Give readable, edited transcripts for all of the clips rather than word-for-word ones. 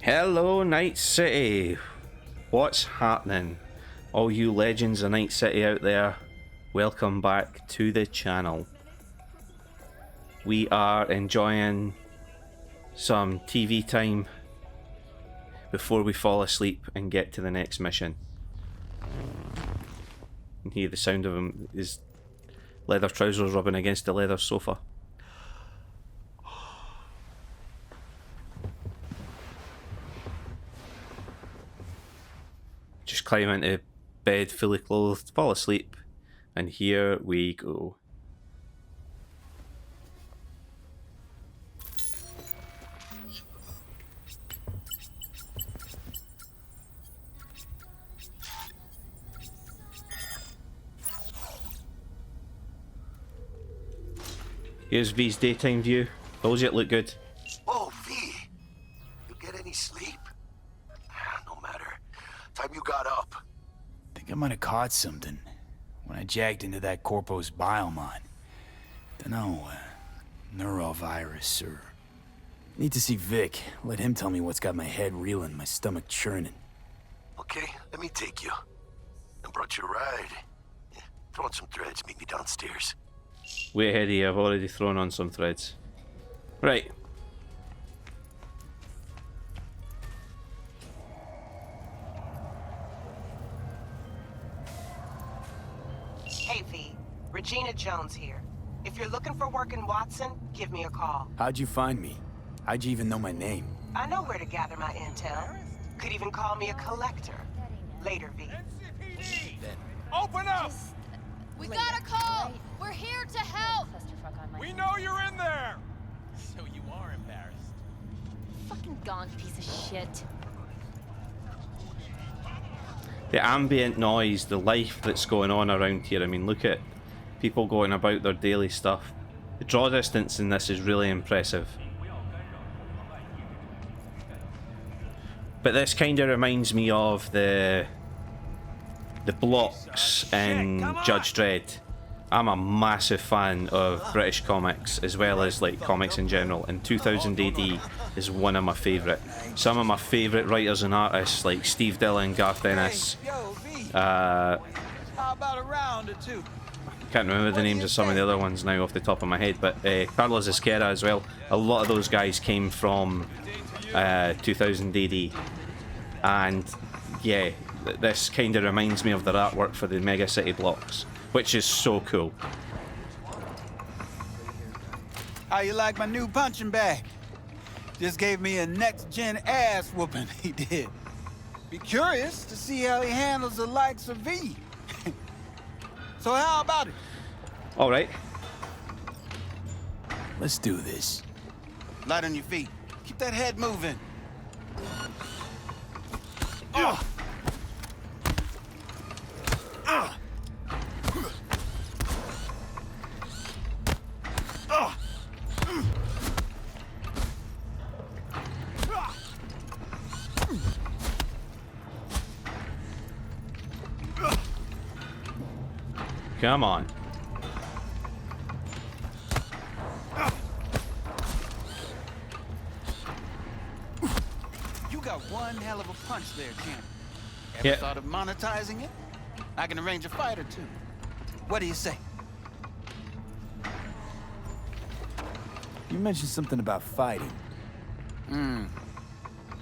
Hello, Night City. What's happening? All you legends of Night City out there, welcome back to the channel. We are enjoying some TV time before we fall asleep and get to the next mission. You can hear the sound of his leather trousers rubbing against the leather sofa. Just climb into bed fully clothed, fall asleep, and here we go. Here's V's daytime view. Told you it looked good. Oh, V, you get any sleep? No matter. Time you got up. Think I might have caught something when I jacked into that Corpo's biomon. Dunno, neurovirus or... Need to see Vic. Let him tell me what's got my head reeling, my stomach churning. Okay, let me take you. I brought you a ride. Yeah, throw on some threads, meet me downstairs. Way ahead of you, I've already thrown on some threads. Right. Hey V, Regina Jones here. If you're looking for work in Watson, give me a call. How'd you find me? How'd you even know my name? I know where to gather my intel. Could even call me a collector. Later, V. Open up! We got a call! We're here to help! We know you're in there! So you are embarrassed. Fucking gone, piece of shit. The ambient noise, the life that's going on around here. I mean, look at people going about their daily stuff. The draw distance in this is really impressive. But this kind of reminds me of the blocks in Judge Dredd. I'm a massive fan of British comics as well as like comics in general, and 2000 AD is one of my favourite. Some of my favourite writers and artists like Steve Dillon, Garth Ennis, can't remember the names of some of the other ones now off the top of my head, but Carlos Ezquerra as well. A lot of those guys came from 2000 AD, and yeah, this kind of reminds me of their artwork for the Mega City blocks, which is so cool. How you like my new punching bag? Just gave me a next-gen ass whooping, he did. Be curious to see how he handles the likes of V. So how about it? Alright. Let's do this. Light on your feet. Keep that head moving. Come on. You got one hell of a punch there, champ. Ever Yeah. thought of monetizing it? I can arrange a fight or two. What do you say? You mentioned something about fighting.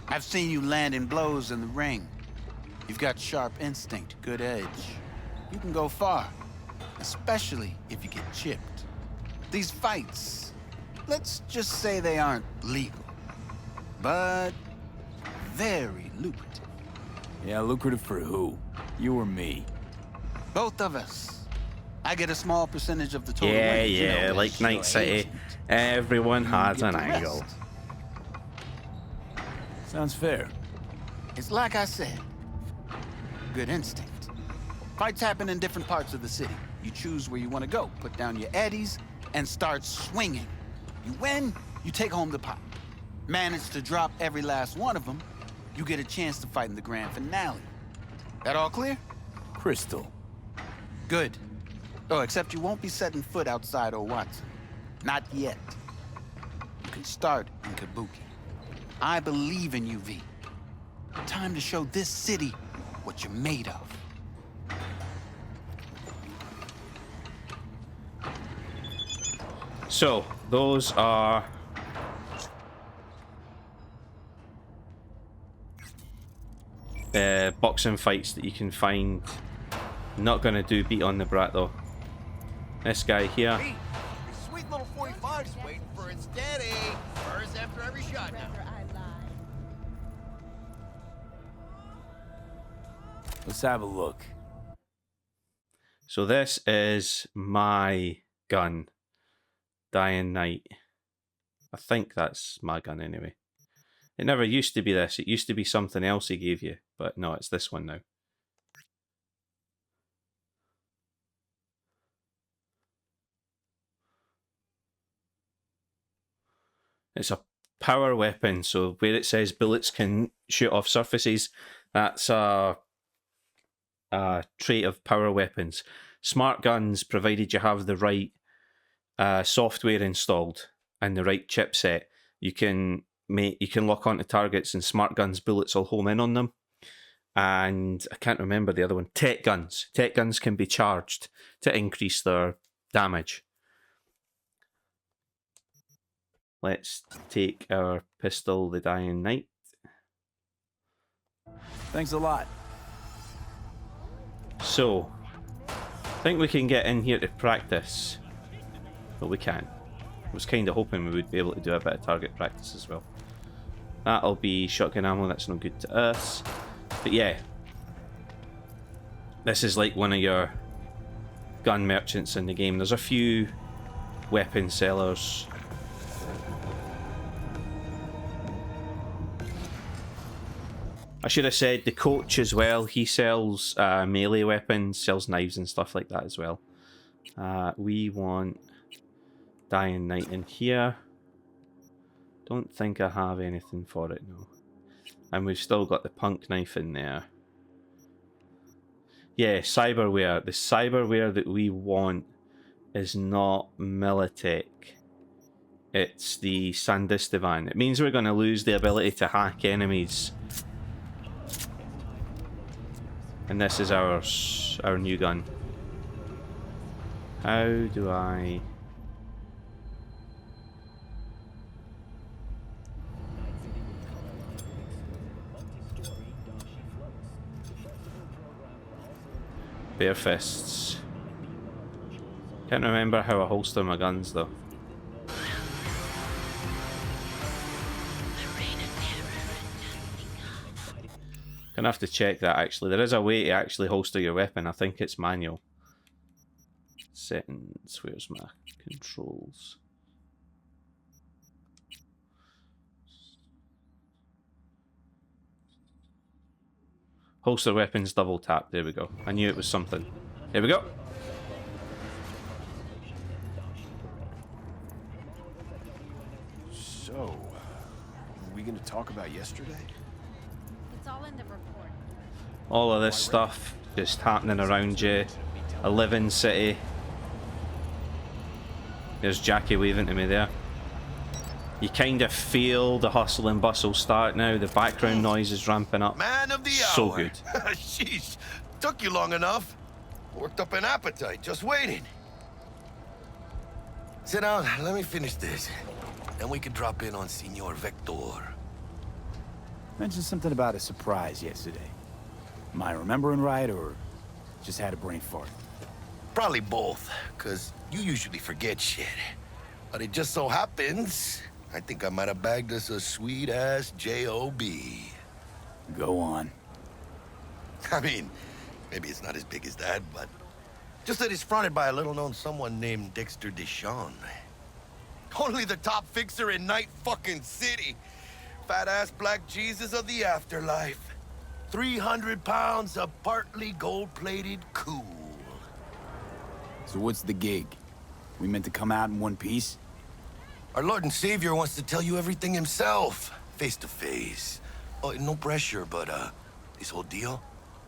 I've seen you landing blows in the ring. You've got sharp instinct, good edge. You can go far, especially if you get chipped. These fights, let's just say they aren't legal, but very lucrative. Yeah, lucrative for who? You or me? Both of us. I get a small percentage of the total Yeah, wage, you know, yeah, as like your Night City. agent. Everyone You has get an the angle. rest. Sounds fair. It's like I said, good instinct. Fights happen in different parts of the city. You choose where you want to go, put down your eddies, and start swinging. You win, you take home the pot. Manage to drop every last one of them, you get a chance to fight in the grand finale. That all clear? Crystal. Good. Oh, except you won't be setting foot outside old Watson. Not yet. You can start in Kabuki. I believe in you, V. Time to show this city what you're made of. So, those are boxing fights that you can find. Not gonna do beat on the brat though. This guy here. Hey, your sweet little 45's waiting for its daddy. First after every shot now. Let's have a look. So this is my gun. Dying Night. I think that's my gun anyway. It never used to be this. It used to be something else he gave you. But no, it's this one now. It's a power weapon. So where it says bullets can shoot off surfaces, that's a trait of power weapons. Smart guns, provided you have the right software installed and the right chipset, you can lock onto targets, and smart guns bullets will home in on them. And I can't remember the other one. Tech guns. Tech guns can be charged to increase their damage. Let's take our pistol, the Dying Night. Thanks a lot. So, I think we can get in here to practice. But we can. I was kind of hoping we would be able to do a bit of target practice as well. That'll be shotgun ammo, that's no good to us. But yeah. This is like one of your gun merchants in the game. There's a few weapon sellers. I should have said the coach as well. He sells melee weapons, sells knives and stuff like that as well. We want Dying Night in here. Don't think I have anything for it, no. And we've still got the punk knife in there. Yeah, cyberware. The cyberware that we want is not Militech. It's the Sandistivan. It means we're going to lose the ability to hack enemies. And this is our new gun. How do I... Bare fists. Can't remember how I holster my guns though. Gonna have to check that actually. There is a way to actually holster your weapon. I think it's manual. Settings. Where's my controls? Holster weapons, double tap. There we go. I knew it was something. There we go. So, are we going to talk about yesterday? It's all in the report. All of this stuff just happening around you. A living city. There's Jackie waving to me there. You kind of feel the hustle and bustle start now. The background noise is ramping up. Man of the hour. So good. Sheesh, took you long enough. Worked up an appetite, just waiting. Sit down, let me finish this. Then we can drop in on Senor Vector. Mentioned something about a surprise yesterday. Am I remembering right, or just had a brain fart? Probably both, because you usually forget shit. But it just so happens, I think I might have bagged us a sweet-ass J.O.B. Go on. I mean, maybe it's not as big as that, but just that it's fronted by a little-known someone named Dexter DeShawn. Only the top fixer in Night fucking City. Fat-ass black Jesus of the afterlife. 300 pounds of partly gold-plated cool. So what's the gig? We meant to come out in one piece? Our Lord and Savior wants to tell you everything himself, face to face. Oh, no pressure, but this whole deal,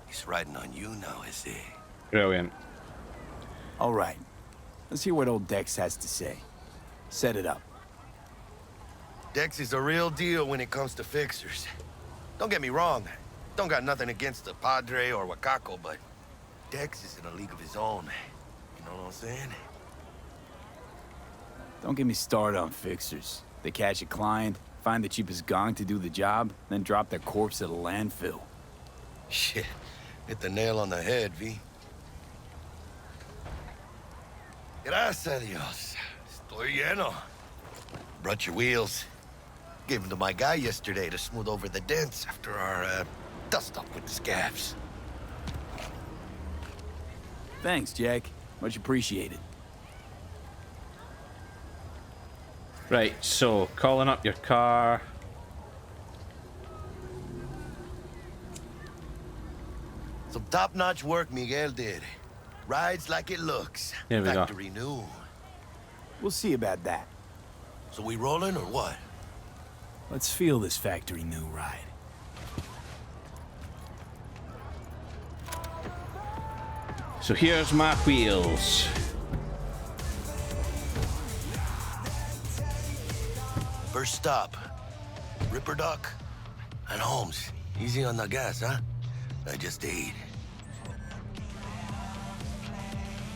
he's riding on you now, is he? Brilliant. All right. Let's hear what old Dex has to say. Set it up. Dex is a real deal when it comes to fixers. Don't get me wrong, Don't got nothing against the Padre or Wakako, but Dex is in a league of his own. You know what I'm saying? Don't get me started on fixers. They catch a client, find the cheapest gong to do the job, then drop their corpse at a landfill. Shit. Hit the nail on the head, V. Gracias a Dios. Estoy lleno. Brought your wheels. Gave them to my guy yesterday to smooth over the dents after our, dust-up with the scabs. Thanks, Jack. Much appreciated. Right, so calling up your car. Some top-notch work Miguel did. Rides like it looks. Here we go. Factory new. We'll see about that. So we rolling or what? Let's feel this factory new ride. So here's my wheels. First stop. Ripper Duck and Holmes. Easy on the gas, huh? I just ate.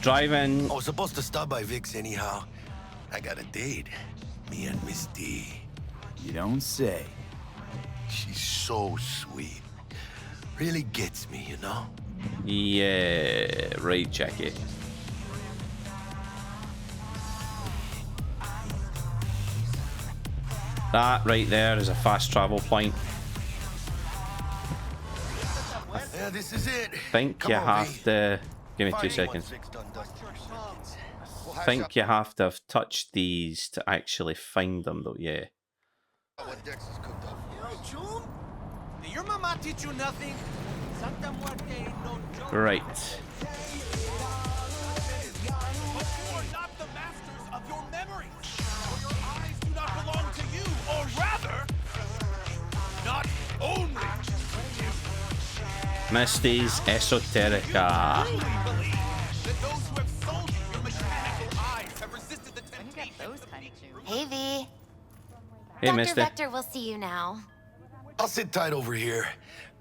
Driving. I was supposed to stop by Vic's anyhow. I got a date. Me and Miss D. You don't say. She's so sweet. Really gets me, you know? Yeah, right, Jackie. That right there is a fast travel point. Yeah, this is it. I think Come you on, have V. to give me 2 Fighting seconds. 1-6 done dusted. We'll I hash think up you have to have touched these to actually find them, though. Yeah. what Dex has cooked up. Did your mama teach you nothing? Santa Muerte no joke. Right. But you are not the masters of your memories. Your eyes do not belong to you, or rather, not only Misty's Esoterica. truly believe that those who have sold you your mechanical eyes have resisted the temptation. Hey, V. Hey, Dr. Misty. Vector will see you now. I'll sit tight over here.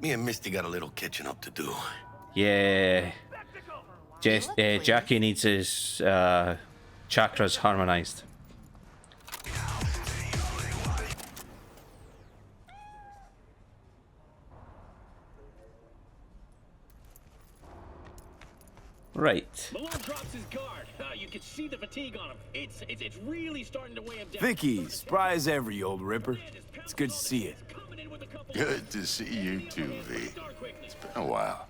Me and Misty got a little catching up to do. Yeah. Jackie needs his chakras harmonized. Right. Malone drops his guard. You can see the fatigue on him. It's really starting to weigh him down. Vicky, spry as ever, you old ripper. It's good to see you. Good to see you too, V. It's been a while.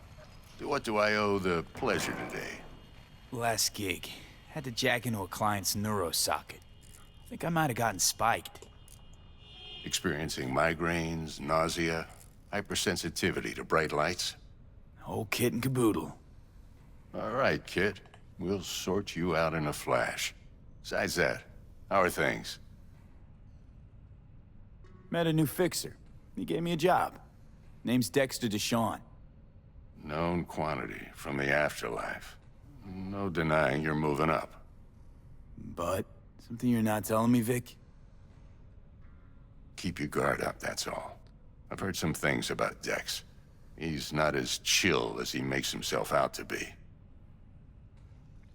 To what do I owe the pleasure today? Last gig. Had to jack into a client's neuro socket. Think I might have gotten spiked. Experiencing migraines, nausea, hypersensitivity to bright lights? Whole kit and caboodle. All right, kid. We'll sort you out in a flash. Besides that, how are things? Met a new fixer. He gave me a job. Name's Dexter DeShawn. Known quantity from the afterlife. No denying you're moving up. But, something you're not telling me, Vic? Keep your guard up, that's all. I've heard some things about Dex. He's not as chill as he makes himself out to be.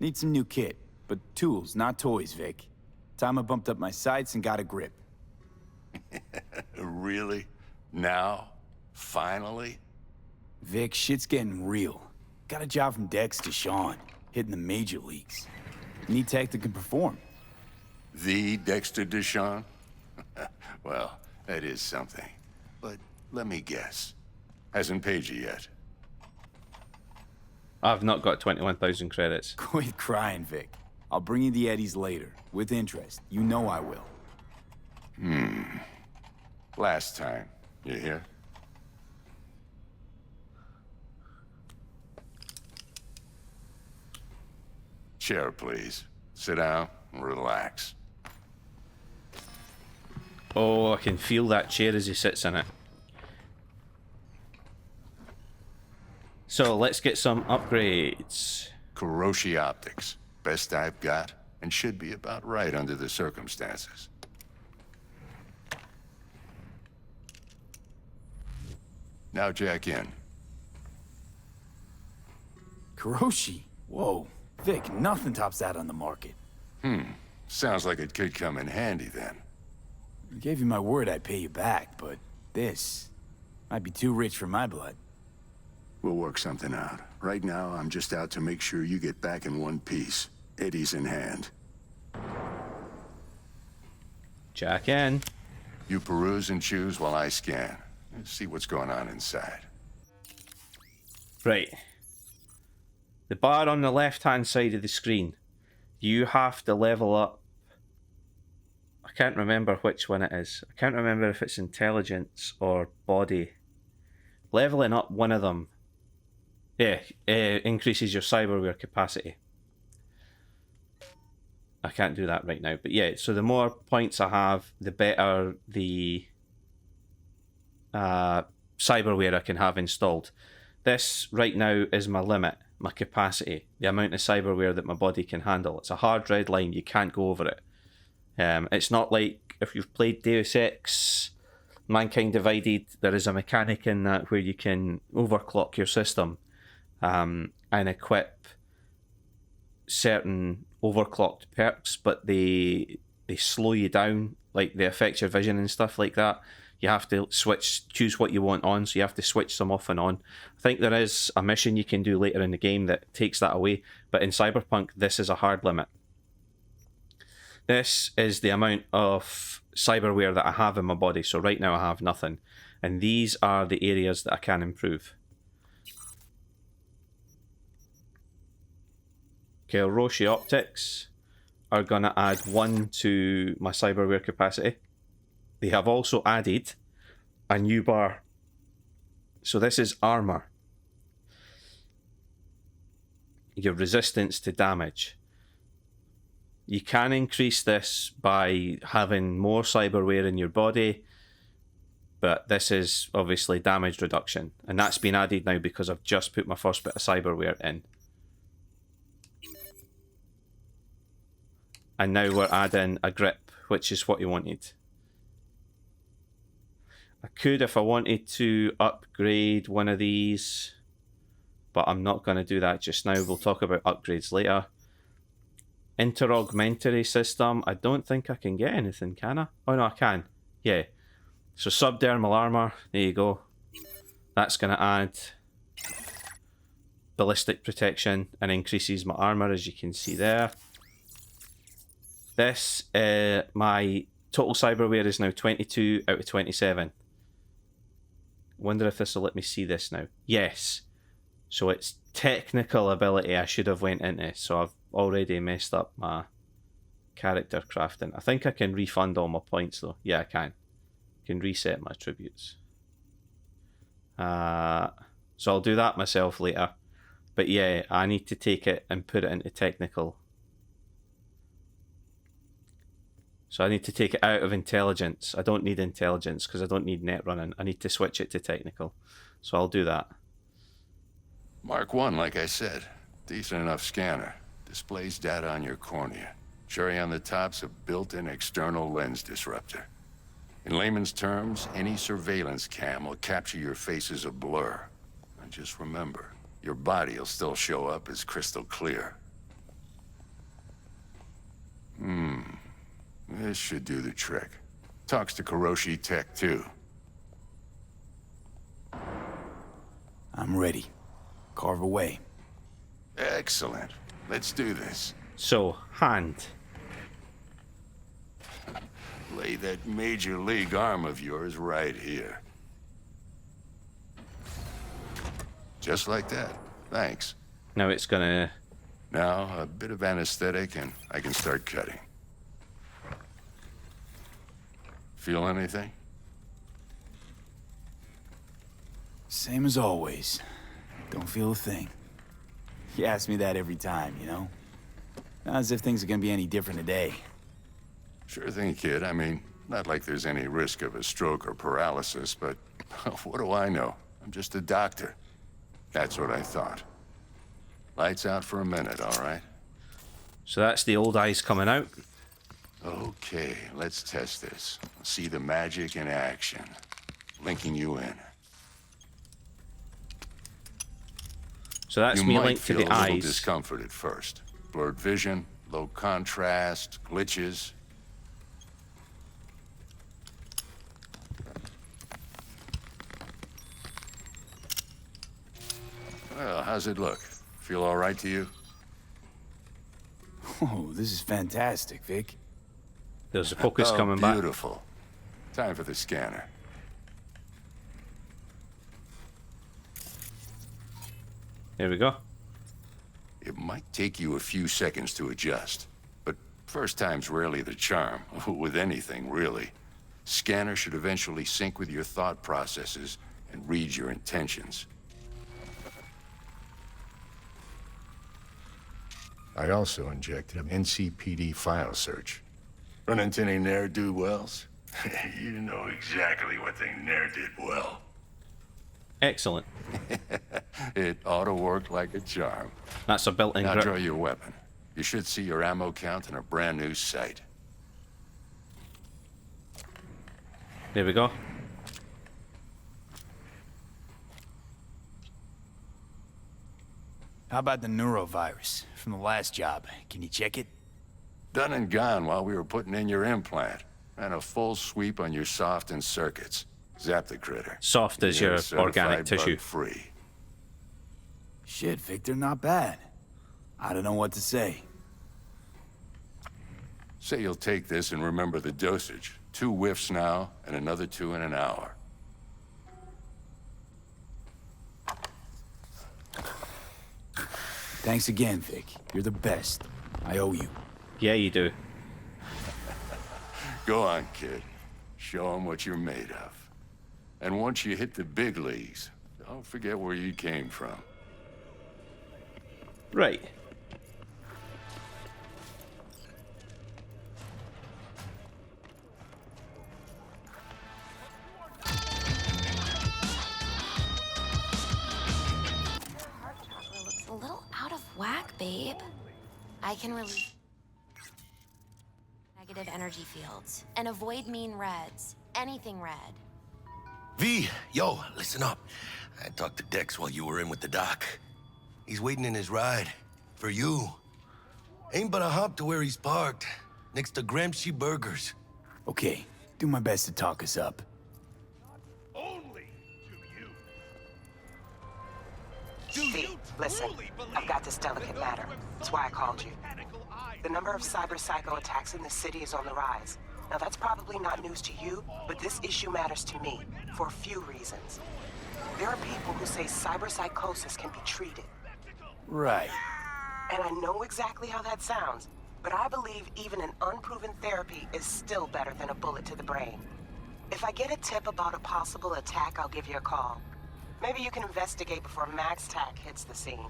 Need some new kit, but tools, not toys, Vic. Time I bumped up my sights and got a grip. Really? Now? Finally? Vic, shit's getting real. Got a job from Dex to Sean, hitting the major leagues. Need tech that can perform. The Dexter DeShawn? Well, that is something. But let me guess. Hasn't paid you yet. I've not got 21,000 credits. Quit crying, Vic. I'll bring you the eddies later, with interest. You know I will. Last time. You hear? Chair, please. Sit down and relax. Oh, I can feel that chair as he sits in it. So let's get some upgrades. Kuroshi optics. Best I've got, and should be about right under the circumstances. Now jack in. Kuroshi? Whoa. Vic, nothing tops that on the market. Sounds like it could come in handy then. I gave you my word I'd pay you back, but this might be too rich for my blood. We'll work something out. Right now, I'm just out to make sure you get back in one piece. Eddie's in hand. Jack in. You peruse and choose while I scan. Let's see what's going on inside. Right. The bar on the left-hand side of the screen. You have to level up. I can't remember which one it is. I can't remember if it's intelligence or body. Leveling up one of them, increases your cyberware capacity. I can't do that right now, but yeah, so the more points I have, the better the cyberware I can have installed. This right now is my limit, my capacity, the amount of cyberware that my body can handle. It's a hard red line, you can't go over it. It's not like if you've played Deus Ex, Mankind Divided, there is a mechanic in that where you can overclock your system and equip certain overclocked perks, but they slow you down, like they affect your vision and stuff like that. You have to choose what you want on, so you have to switch them off and on. I think there is a mission you can do later in the game that takes that away, but in Cyberpunk, this is a hard limit. This is the amount of cyberware that I have in my body, so right now I have nothing. And these are the areas that I can improve. Okay, Roshi Optics are going to add 1 to my cyberware capacity. They have also added a new bar. So this is armor. Your resistance to damage. You can increase this by having more cyberware in your body, but this is obviously damage reduction. And that's been added now because I've just put my first bit of cyberware in. And now we're adding a grip, which is what you wanted. I could, if I wanted to, upgrade one of these, but I'm not going to do that just now. We'll talk about upgrades later. Interaugmentary system. I don't think I can get anything, can I? Oh no, I can. Yeah. So subdermal armor. There you go. That's going to add ballistic protection and increases my armor, as you can see there. This, my total cyberware is now 22 out of 27. Wonder if this will let me see this now. Yes. So it's technical ability I should have went into. So I've already messed up my character crafting. I think I can refund all my points though. Yeah, I can. I can reset my attributes. So I'll do that myself later. But yeah, I need to take it and put it into technical. So I need to take it out of intelligence. I don't need intelligence because I don't need net running. I need to switch it to technical. So I'll do that. Mark 1, like I said. Decent enough scanner. Displays data on your cornea. Cherry on the top's a built-in external lens disruptor. In layman's terms, any surveillance cam will capture your face as a blur. And just remember, your body will still show up as crystal clear. This should do the trick. Talks to Kuroshi Tech, too. I'm ready. Carve away. Excellent. Let's do this. So, hand. Lay that major league arm of yours right here. Just like that. Thanks. Now it's gonna... Now, a bit of anesthetic and I can start cutting. Feel anything? Same as always. Don't feel a thing. You ask me that every time, you know? Not as if things are gonna be any different today. Sure thing, kid. I mean, not like there's any risk of a stroke or paralysis, but what do I know? I'm just a doctor. That's what I thought. Lights out for a minute, all right? So that's the old eyes coming out. Okay, let's test this. See the magic in action. Linking you in. So that's You me might linked to feel the a little eyes. discomfort at first. Blurred vision, low contrast, glitches. Well, how's it look? Feel all right to you? Oh, this is fantastic, Vic. There's the focus Oh, coming back. beautiful. Time for the scanner. There we go. It might take you a few seconds to adjust, but first time's rarely the charm, with anything, really. Scanner should eventually sync with your thought processes and read your intentions. I also injected an NCPD file search. Run into any ne'er-do-wells? You know exactly what they ne'er did well. Excellent. It ought to work like a charm. That's a built-in Now grip. draw your weapon. You should see your ammo count in a brand new sight. There we go. How about the neurovirus from the last job? Can you check it? Done and gone while we were putting in your implant. Ran a full sweep on your soft and circuits. Zap the critter. Soft as You're your organic certified tissue. bug-free. Shit, Victor, not bad. I don't know what to say. Say you'll take this and remember the dosage. 2 whiffs now, and another 2 in an hour. Thanks again, Vic. You're the best. I owe you. Yeah, you do. Go on, kid. Show 'em what you're made of. And once you hit the big leagues, don't forget where you came from. Right. Heart chakra looks a little out of whack, babe. I can release negative energy fields and avoid mean reds. Anything red. V, yo, listen up. I talked to Dex while you were in with the doc. He's waiting in his ride. For you. Ain't but a hop to where he's parked. Next to Gramsci Burgers. Okay, do my best to talk us up. Only to you. V, listen. I've got this delicate matter. That's why I called you. The number of cyber-psycho attacks in the city is on the rise. Now, that's probably not news to you, but this issue matters to me for a few reasons. There are people who say cyberpsychosis can be treated. Right. And I know exactly how that sounds, but I believe even an unproven therapy is still better than a bullet to the brain. If I get a tip about a possible attack, I'll give you a call. Maybe you can investigate before Max Tack hits the scene.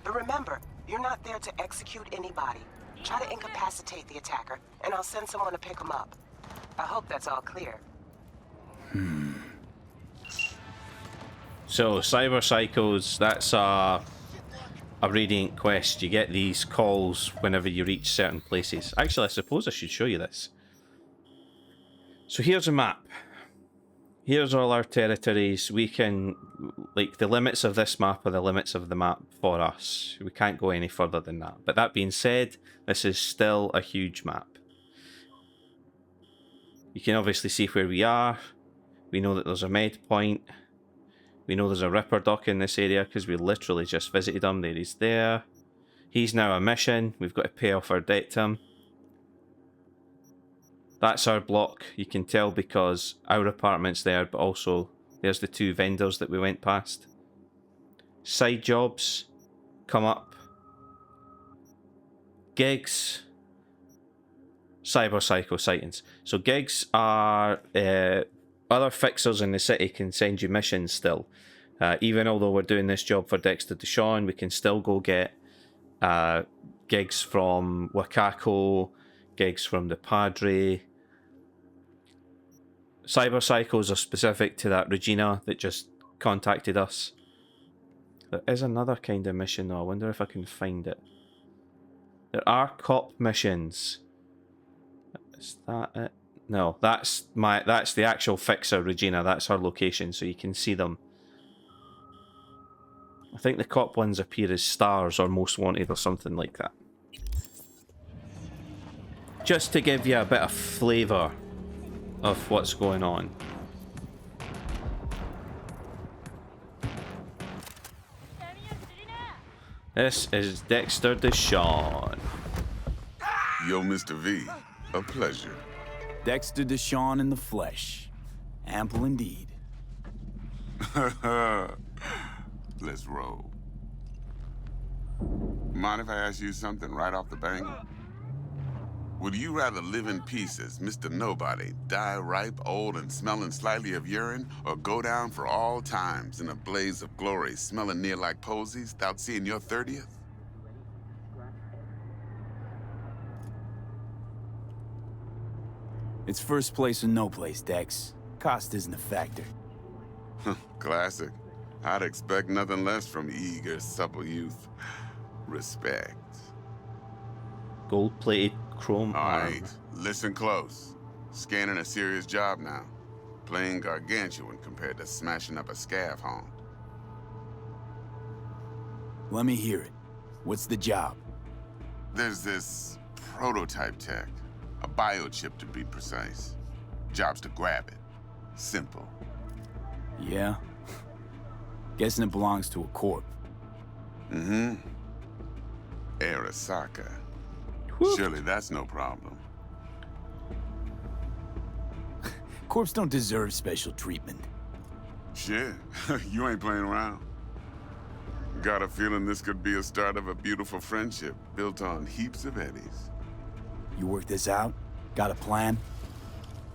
But remember, you're not there to execute anybody. Try to incapacitate the attacker, and I'll send someone to pick him up. I hope that's all clear. So, Cyber Psychos, that's a Radiant quest. You get these calls whenever you reach certain places. Actually, I suppose I should show you this. So here's a map. Here's all our territories. We can, like, the limits of this map are the limits of the map for us. We can't go any further than that. But that being said, this is still a huge map. You can obviously see where we are. We know that there's a med point. We know there's a Ripper dock in this area because we literally just visited him. There he's there. He's now a mission. We've got to pay off our debt to him. That's our block. You can tell because our apartment's there, but also there's the 2 vendors that we went past. Side jobs come up. Gigs. Cyber Psycho sightings. So gigs are other fixers in the city can send you missions still. Even although we're doing this job for Dexter DeShawn, we can still go get gigs from Wakako, gigs from the Padre. Cyber Psychos are specific to that Regina that just contacted us. There is another kind of mission though. I wonder if I can find it. There are cop missions. Is that it? No, that's the actual fixer, Regina. That's her location, so you can see them. I think the cop ones appear as stars or most wanted or something like that. Just to give you a bit of flavour of what's going on. This is Dexter DeShawn. Yo, Mr. V, a pleasure. Dexter DeShawn in the flesh. Ample indeed. Let's roll. Mind if I ask you something right off the bang? Would you rather live in pieces, Mr. Nobody, die ripe, old, and smelling slightly of urine, or go down for all times in a blaze of glory, smelling near like posies, without seeing your 30th? It's first place or no place, Dex. Cost isn't a factor. Classic. I'd expect nothing less from eager, supple youth. Respect. Gold-plated chrome All armor. right, listen close. Scanning a serious job now. Playing gargantuan compared to smashing up a scav haunt. Let me hear it. What's the job? There's this prototype tech. A biochip to be precise. Job's to grab it. Simple. Yeah? Guessing it belongs to a corp. Mm-hmm. Arasaka. Surely that's no problem. Corps don't deserve special treatment. Shit, you ain't playing around. Got a feeling this could be a start of a beautiful friendship built on heaps of eddies. You work this out? Got a plan?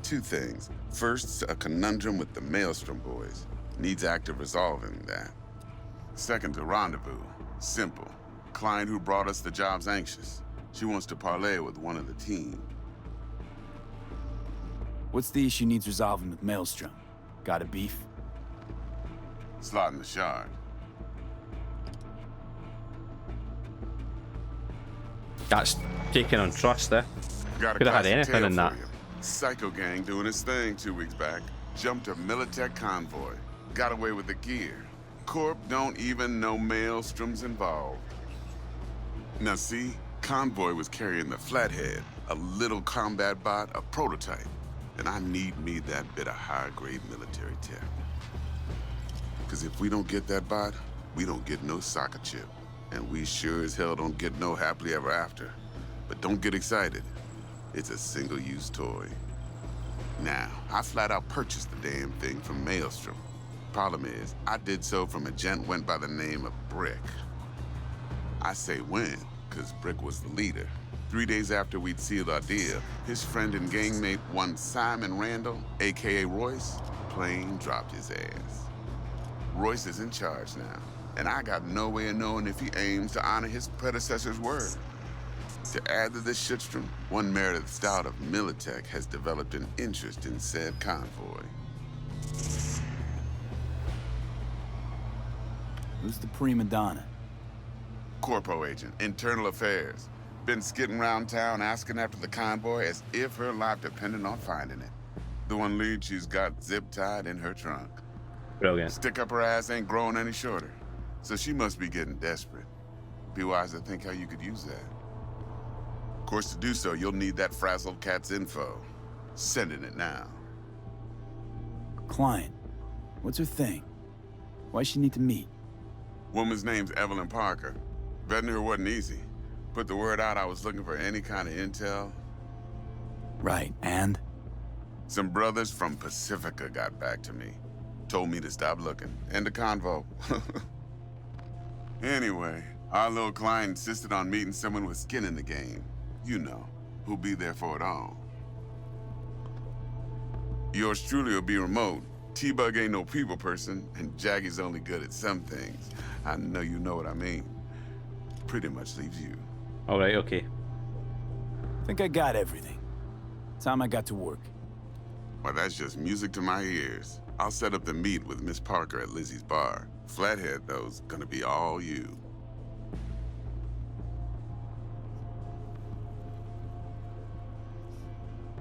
Two things. First, a conundrum with the Maelstrom boys. Needs active resolving that. Second, a rendezvous. Simple. Client who brought us the job's anxious. She wants to parlay with one of the team. What's the issue needs resolving with Maelstrom? Got a beef? Slotting the shard. That's taking on trust there. Got a Could have had classic anything tale in that. for you. Psycho gang doing his thing 2 weeks back. Jumped a Militech convoy. Got away with the gear. Corp don't even know Maelstrom's involved. Now see, convoy was carrying the Flathead, a little combat bot, a prototype. And I need me that bit of high-grade military tech. Because if we don't get that bot, we don't get no soccer chip. And we sure as hell don't get no happily ever after. But don't get excited. It's a single-use toy. Now, I flat out purchased the damn thing from Maelstrom. Problem is, I did so from a gent went by the name of Brick. I say when, because Brick was the leader. 3 days after we'd sealed our deal, his friend and gangmate, one Simon Randall, aka Royce, plain dropped his ass. Royce is in charge now, and I got no way of knowing if he aims to honor his predecessor's word. To add to this shitstrom, one Meredith Stout of Militech has developed an interest in said convoy. Who's the prima donna? Corpo agent, internal affairs. Been skidding around town asking after the convoy as if her life depended on finding it. The one lead she's got zip-tied in her trunk. Brilliant. Stick up her ass ain't growing any shorter, so she must be getting desperate. Be wise to think how you could use that. Of course, to do so, you'll need that frazzled cat's info. Sending it now. Client. What's her thing? Why she need to meet? Woman's name's Evelyn Parker. Vetting her wasn't easy. Put the word out I was looking for any kind of intel. Right, and? Some brothers from Pacifica got back to me. Told me to stop looking. End the convo. Anyway, our little client insisted on meeting someone with skin in the game. You know, who'll be there for it all. Yours truly will be remote. T-Bug ain't no people person, and Jaggy's only good at some things. I know you know what I mean. Pretty much leaves you. Alright, okay. Think I got everything. Time I got to work. Well, that's just music to my ears. I'll set up the meet with Miss Parker at Lizzie's bar. Flathead, though's gonna be all you.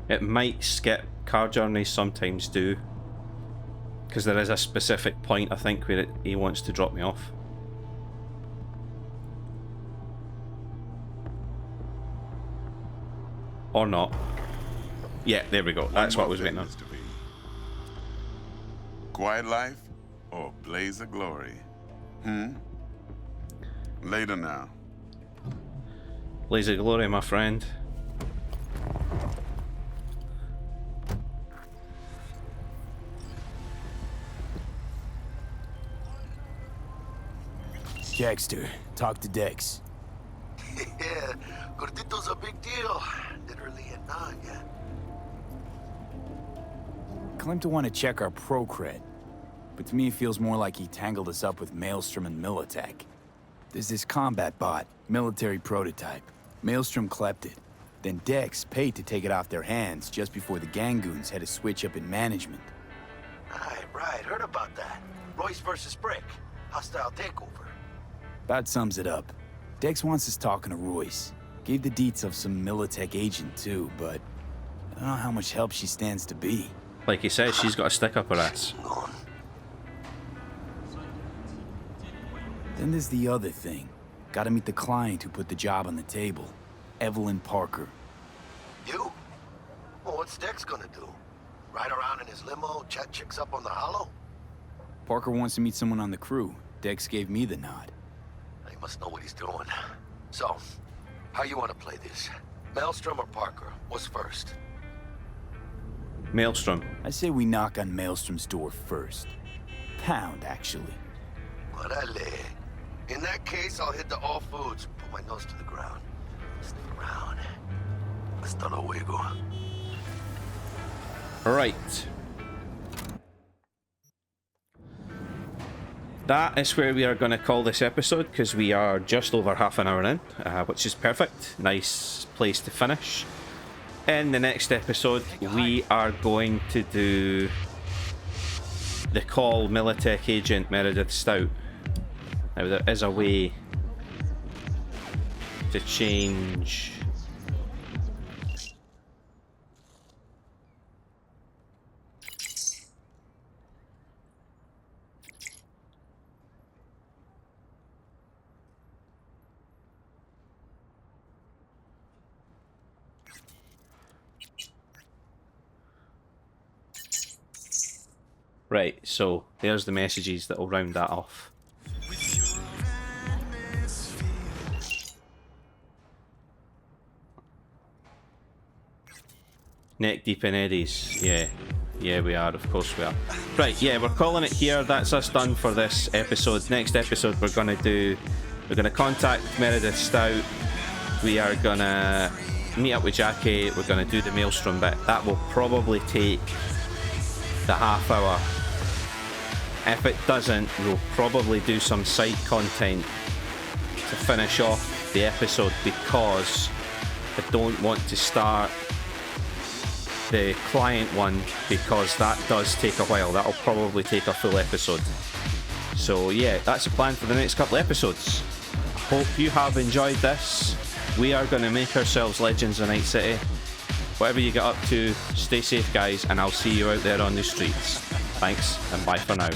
It might skip car journeys, sometimes do. Because there is a specific point, I think, where he wants to drop me off. Or not. Yeah, there we go. That's what I was waiting on. Quiet life or blaze of glory? Later now. Blaze of glory, my friend. Dexter, talk to Dex. Yeah, Gordito's a big deal. Literally and not, yeah. Claimed to want to check our pro cred, but to me it feels more like he tangled us up with Maelstrom and Militech. There's this combat bot, military prototype. Maelstrom clept it. Then Dex paid to take it off their hands just before the Gangoons had a switch up in management. Right, heard about that. Royce versus Brick. Hostile takeover. About sums it up. Dex wants us talking to Royce. Gave the deets of some Militech agent too, but I don't know how much help she stands to be. Like he says, she's got a stick up her ass. Then there's the other thing. Gotta meet the client who put the job on the table. Evelyn Parker. You? Well, what's Dex gonna do? Ride around in his limo, chat chicks up on the hollow? Parker wants to meet someone on the crew. Dex gave me the nod. He must know what he's doing. So, how you want to play this? Maelstrom or Parker? What's first? Maelstrom. I say we knock on Maelstrom's door first. Pound, actually. Orale. In that case, I'll hit the all foods, put my nose to the ground. Sniff around. Hasta luego. Right. That is where we are going to call this episode, because we are just over half an hour in, which is perfect. Nice place to finish. In the next episode, we are going to do the call Militech agent Meredith Stout. Now there is a way to change right, so there's the messages that will round that off. Neck deep in eddies, yeah we are, of course we are. Right, yeah, we're calling it here. That's us done for this episode. Next episode we're gonna contact Meredith Stout. We are gonna meet up with Jackie. We're gonna do the Maelstrom bit. That will probably take the half hour. If it doesn't, we'll probably do some side content to finish off the episode, because I don't want to start the client one, because that does take a while. That'll probably take a full episode. So yeah, that's the plan for the next couple of episodes. Hope you have enjoyed this. We are going to make ourselves legends in Night City. Whatever you get up to, stay safe guys, and I'll see you out there on the streets. Thanks, and bye for now.